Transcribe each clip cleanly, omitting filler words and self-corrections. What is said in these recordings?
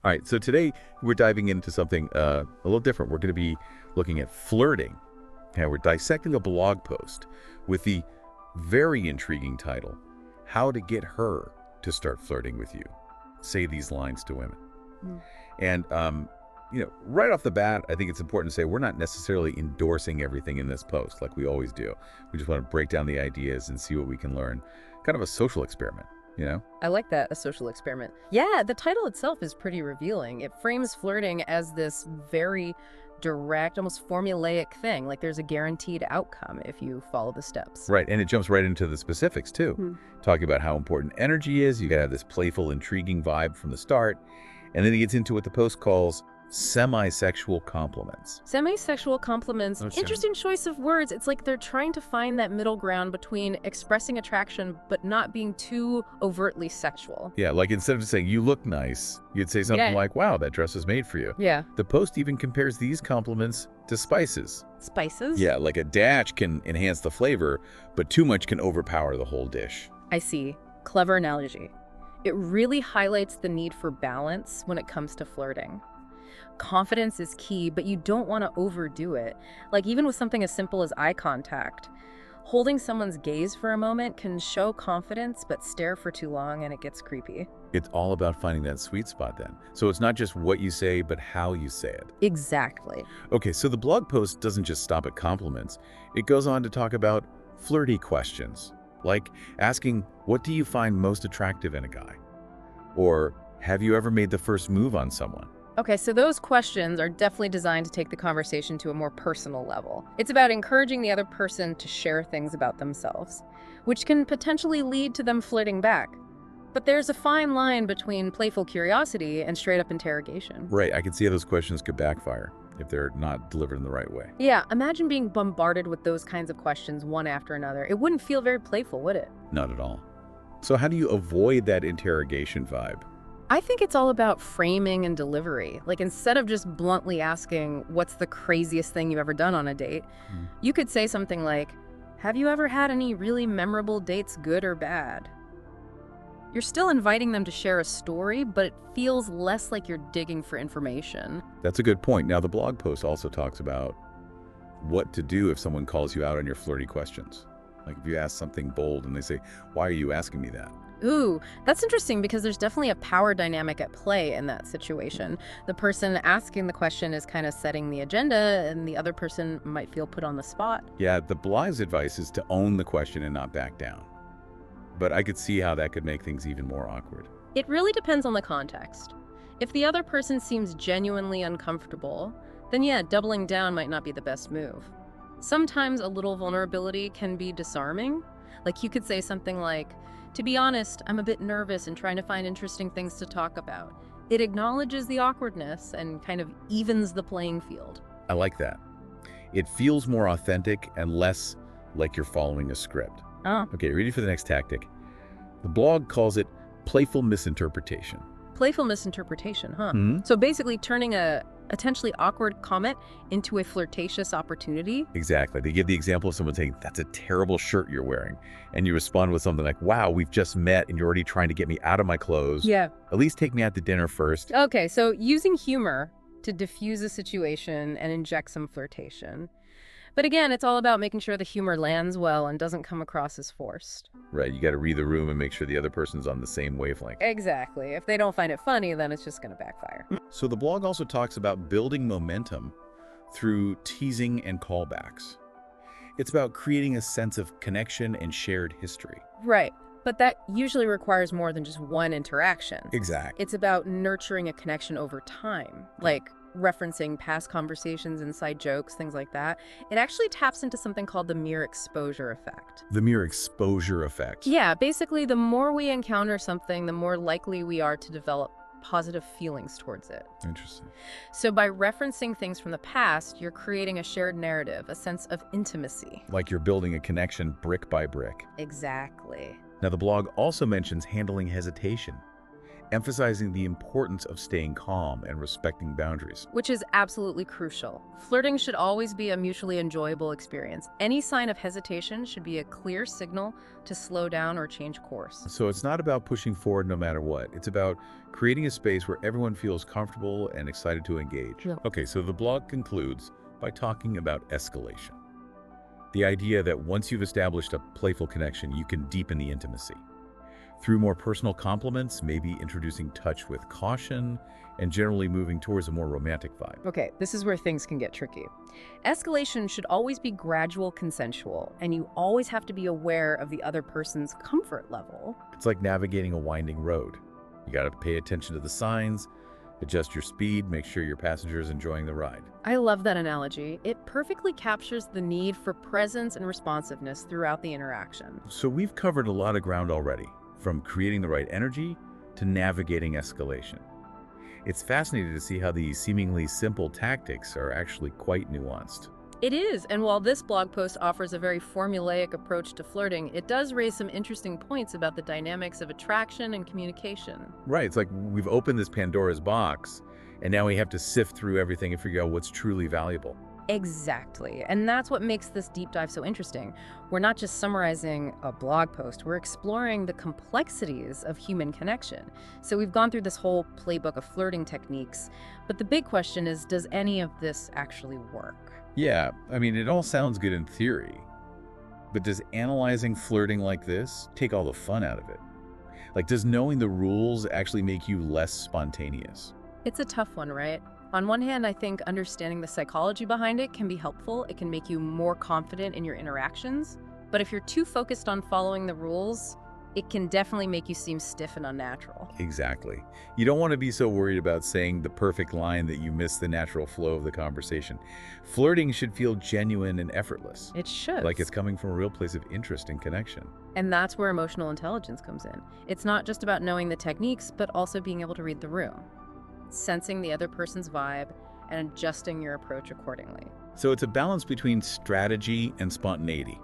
All right, so today we're diving into something a little different. We're going to be looking at flirting. And we're dissecting a blog post with the very intriguing title, How to Get Her to Start Flirting with You. Say these lines to women. Mm. And, right off the bat, I think it's important to say we're not necessarily endorsing everything in this post like we always do. We just want to break down the ideas and see what we can learn. Kind of a social experiment, you know? I like that, a social experiment. Yeah, the title itself is pretty revealing. It frames flirting as this very direct, almost formulaic thing. Like there's a guaranteed outcome if you follow the steps. Right, and it jumps right into the specifics, too. Talking about how important energy is. You got to have this playful, intriguing vibe from the start. And then he gets into what the post calls semi-sexual compliments. Semi-sexual compliments, Okay. interesting choice of words. It's like they're trying to find that middle ground between expressing attraction but not being too overtly sexual. Yeah, like instead of just saying, you look nice, you'd say something Yeah. like, wow, that dress was made for you. Yeah. The post even compares these compliments to spices. Spices? Yeah, like a dash can enhance the flavor, but too much can overpower the whole dish. I see. Clever analogy. It really highlights the need for balance when it comes to flirting. Confidence is key, but you don't want to overdo it. Like even with something as simple as eye contact. Holding someone's gaze for a moment can show confidence, but stare for too long and it gets creepy. It's all about finding that sweet spot then. So it's not just what you say, but how you say it. Exactly. Okay, so the blog post doesn't just stop at compliments. It goes on to talk about flirty questions, like asking, what do you find most attractive in a guy? Or, have you ever made the first move on someone? Okay, so those questions are definitely designed to take the conversation to a more personal level. It's about encouraging the other person to share things about themselves, which can potentially lead to them flirting back. But there's a fine line between playful curiosity and straight-up interrogation. Right, I can see how those questions could backfire if they're not delivered in the right way. Yeah, imagine being bombarded with those kinds of questions one after another. It wouldn't feel very playful, would it? Not at all. So how do you avoid that interrogation vibe? I think it's all about framing and delivery. Like instead of just bluntly asking, what's the craziest thing you've ever done on a date? You could say something like, have you ever had any really memorable dates, good or bad? You're still inviting them to share a story, but it feels less like you're digging for information. That's a good point. Now, the blog post also talks about what to do if someone calls you out on your flirty questions. Like if you ask something bold and they say, why are you asking me that? Ooh, that's interesting because there's definitely a power dynamic at play in that situation. The person asking the question is kind of setting the agenda, and the other person might feel put on the spot. Yeah, the blog's advice is to own the question and not back down. But I could see how that could make things even more awkward. It really depends on the context. If the other person seems genuinely uncomfortable, then yeah, doubling down might not be the best move. Sometimes a little vulnerability can be disarming. Like you could say something like, to be honest, I'm a bit nervous and trying to find interesting things to talk about. It acknowledges the awkwardness and kind of evens the playing field. I like that. It feels more authentic and less like you're following a script. Oh. Okay, ready for the next tactic. The blog calls it playful misinterpretation. Playful misinterpretation, huh? Mhm. So basically turning a potentially awkward comment into a flirtatious opportunity. Exactly. They give the example of someone saying, that's a terrible shirt you're wearing. And you respond with something like, wow, we've just met and you're already trying to get me out of my clothes. Yeah. At least take me out to dinner first. Okay, so using humor to diffuse a situation and inject some flirtation. But again, it's all about making sure the humor lands well and doesn't come across as forced. Right. You got to read the room and make sure the other person's on the same wavelength. Exactly. If they don't find it funny, then it's just going to backfire. So the blog also talks about building momentum through teasing and callbacks. It's about creating a sense of connection and shared history. Right. But that usually requires more than just one interaction. Exactly. It's about nurturing a connection over time, like referencing past conversations, inside jokes, things like that. It actually taps into something called the mere exposure effect. The mere exposure effect. Yeah, basically, the more we encounter something, the more likely we are to develop positive feelings towards it. Interesting. So by referencing things from the past, you're creating a shared narrative, a sense of intimacy. Like you're building a connection brick by brick. Exactly. Now, the blog also mentions handling hesitation. emphasizing the importance of staying calm and respecting boundaries. Which is absolutely crucial. Flirting should always be a mutually enjoyable experience. Any sign of hesitation should be a clear signal to slow down or change course. So it's not about pushing forward no matter what. It's about creating a space where everyone feels comfortable and excited to engage. Yeah. Okay, so the blog concludes by talking about escalation. The idea that once you've established a playful connection, you can deepen the intimacy. Through more personal compliments, maybe introducing touch with caution, and generally moving towards a more romantic vibe. Okay, this is where things can get tricky. Escalation should always be gradual, consensual, and you always have to be aware of the other person's comfort level. It's like navigating a winding road. You gotta pay attention to the signs, adjust your speed, make sure your passenger is enjoying the ride. I love that analogy. It perfectly captures the need for presence and responsiveness throughout the interaction. So we've covered a lot of ground already, from creating the right energy to navigating escalation. It's fascinating to see how these seemingly simple tactics are actually quite nuanced. It is, and while this blog post offers a very formulaic approach to flirting, it does raise some interesting points about the dynamics of attraction and communication. Right, it's like we've opened this Pandora's box, and now we have to sift through everything and figure out what's truly valuable. Exactly, and that's what makes this deep dive so interesting. We're not just summarizing a blog post, we're exploring the complexities of human connection. So we've gone through this whole playbook of flirting techniques, but the big question is, does any of this actually work? Yeah, I mean, it all sounds good in theory, but does analyzing flirting like this take all the fun out of it? Like, does knowing the rules actually make you less spontaneous? It's a tough one, right? On one hand, I think understanding the psychology behind it can be helpful. It can make you more confident in your interactions. But if you're too focused on following the rules, it can definitely make you seem stiff and unnatural. Exactly. You don't want to be so worried about saying the perfect line that you miss the natural flow of the conversation. Flirting should feel genuine and effortless, It should. like it's coming from a real place of interest and connection. And that's where emotional intelligence comes in. It's not just about knowing the techniques, but also being able to read the room, sensing the other person's vibe, and adjusting your approach accordingly. So it's a balance between strategy and spontaneity,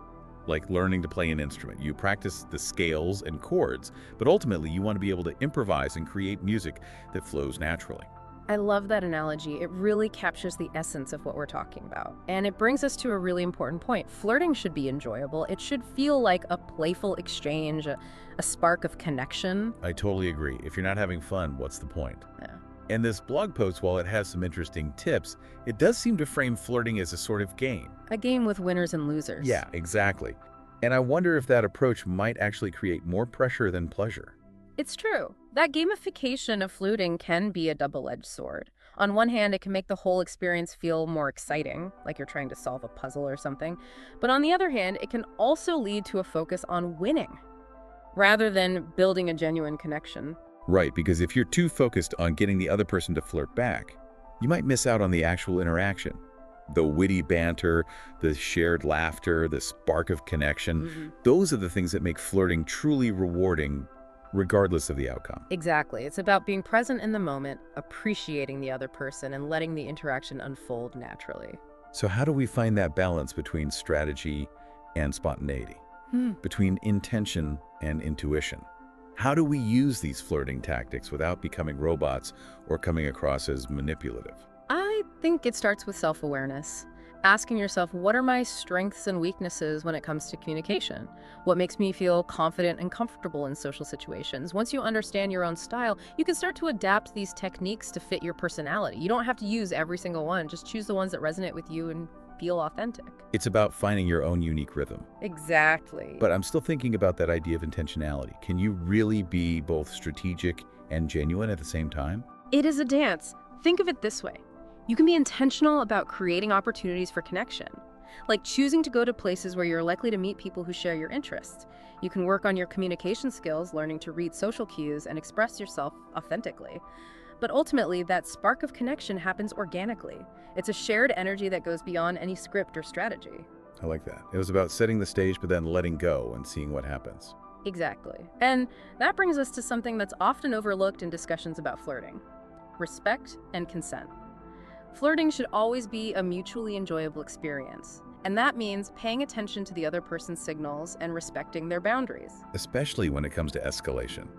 like learning to play an instrument. You practice the scales and chords, but ultimately you want to be able to improvise and create music that flows naturally. I love that analogy. It really captures the essence of what we're talking about. And it brings us to a really important point. Flirting should be enjoyable. It should feel like a playful exchange, a spark of connection. I totally agree. If you're not having fun, what's the point? Yeah. And this blog post, while it has some interesting tips, it does seem to frame flirting as a sort of game. A game with winners and losers. Yeah, exactly. And I wonder if that approach might actually create more pressure than pleasure. It's true. That gamification of flirting can be a double-edged sword. On one hand, it can make the whole experience feel more exciting, like you're trying to solve a puzzle or something. But on the other hand, it can also lead to a focus on winning, rather than building a genuine connection. Right, because if you're too focused on getting the other person to flirt back, you might miss out on the actual interaction. The witty banter, the shared laughter, the spark of connection, those are the things that make flirting truly rewarding, regardless of the outcome. Exactly. It's about being present in the moment, appreciating the other person, and letting the interaction unfold naturally. So how do we find that balance between strategy and spontaneity, between intention and intuition? How do we use these flirting tactics without becoming robots or coming across as manipulative? I think it starts with self-awareness. Asking yourself, what are my strengths and weaknesses when it comes to communication? What makes me feel confident and comfortable in social situations? Once you understand your own style, you can start to adapt these techniques to fit your personality. You don't have to use every single one. Just choose the ones that resonate with you and feel authentic. It's about finding your own unique rhythm. Exactly. But I'm still thinking about that idea of intentionality. Can you really be both strategic and genuine at the same time? It is a dance. Think of it this way. You can be intentional about creating opportunities for connection, like choosing to go to places where you're likely to meet people who share your interests. You can work on your communication skills, learning to read social cues and express yourself authentically. But ultimately, that spark of connection happens organically. It's a shared energy that goes beyond any script or strategy. I like that. It was about setting the stage, but then letting go and seeing what happens. Exactly. And that brings us to something that's often overlooked in discussions about flirting: respect and consent. Flirting should always be a mutually enjoyable experience, and that means paying attention to the other person's signals and respecting their boundaries. Especially when it comes to escalation.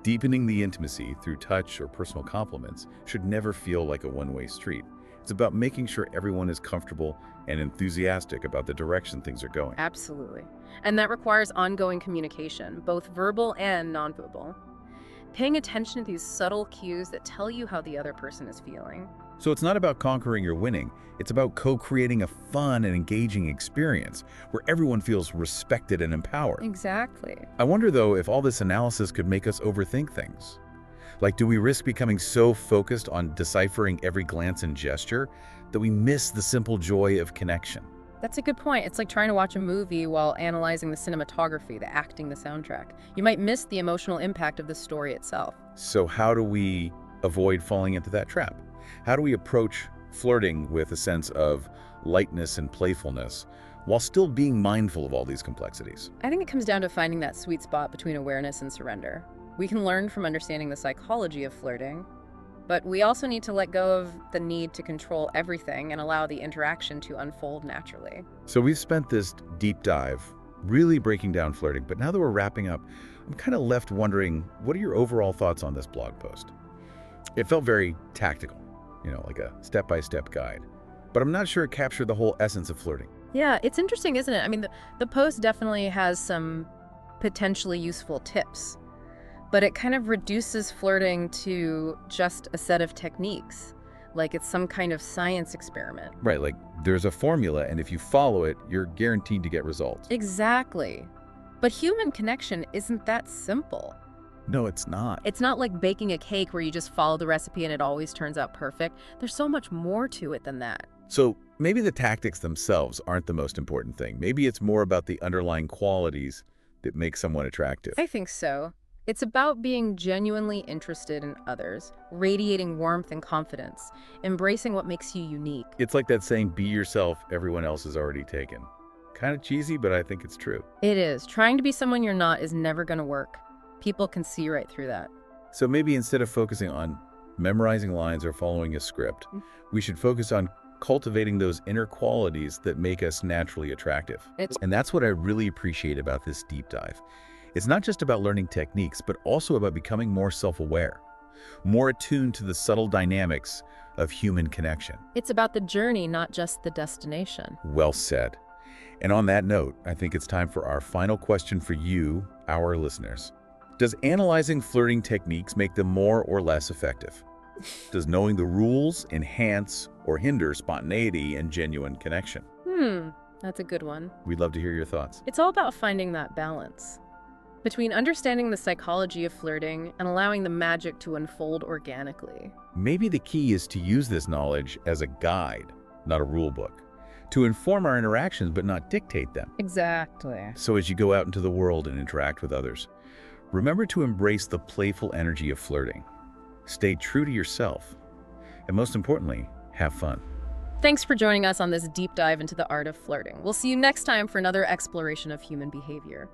Deepening the intimacy through touch or personal compliments should never feel like a one-way street. It's about making sure everyone is comfortable and enthusiastic about the direction things are going. Absolutely. And that requires ongoing communication, both verbal and nonverbal. Paying attention to these subtle cues that tell you how the other person is feeling. So it's not about conquering or winning. It's about co-creating a fun and engaging experience where everyone feels respected and empowered. Exactly. I wonder, though, if all this analysis could make us overthink things. Like, do we risk becoming so focused on deciphering every glance and gesture that we miss the simple joy of connection? That's a good point. It's like trying to watch a movie while analyzing the cinematography, the acting, the soundtrack. You might miss the emotional impact of the story itself. So how do we avoid falling into that trap? How do we approach flirting with a sense of lightness and playfulness while still being mindful of all these complexities? I think it comes down to finding that sweet spot between awareness and surrender. We can learn from understanding the psychology of flirting, but we also need to let go of the need to control everything and allow the interaction to unfold naturally. So we've spent this deep dive really breaking down flirting, but now that we're wrapping up, I'm kind of left wondering, what are your overall thoughts on this blog post? It felt very tactical, like a step-by-step guide, but I'm not sure it captured the whole essence of flirting. Yeah, it's interesting, isn't it? I mean, the post definitely has some potentially useful tips, but it kind of reduces flirting to just a set of techniques, like it's some kind of science experiment. Right, like there's a formula, and if you follow it, you're guaranteed to get results. Exactly. But human connection isn't that simple. No, it's not. It's not like baking a cake where you just follow the recipe and it always turns out perfect. There's so much more to it than that. So maybe the tactics themselves aren't the most important thing. Maybe it's more about the underlying qualities that make someone attractive. I think so. It's about being genuinely interested in others, radiating warmth and confidence, embracing what makes you unique. It's like that saying, be yourself, everyone else is already taken. Kind of cheesy, but I think it's true. It is. Trying to be someone you're not is never going to work. People can see right through that. So maybe instead of focusing on memorizing lines or following a script, we should focus on cultivating those inner qualities that make us naturally attractive. And that's what I really appreciate about this deep dive. It's not just about learning techniques, but also about becoming more self-aware, more attuned to the subtle dynamics of human connection. It's about the journey, not just the destination. Well said. And on that note, I think it's time for our final question for you, our listeners. Does analyzing flirting techniques make them more or less effective? Does knowing the rules enhance or hinder spontaneity and genuine connection? That's a good one. We'd love to hear your thoughts. It's all about finding that balance between understanding the psychology of flirting and allowing the magic to unfold organically. Maybe the key is to use this knowledge as a guide, not a rule book, to inform our interactions but not dictate them. Exactly. So as you go out into the world and interact with others, remember to embrace the playful energy of flirting. Stay true to yourself, and most importantly, have fun. Thanks for joining us on this deep dive into the art of flirting. We'll see you next time for another exploration of human behavior.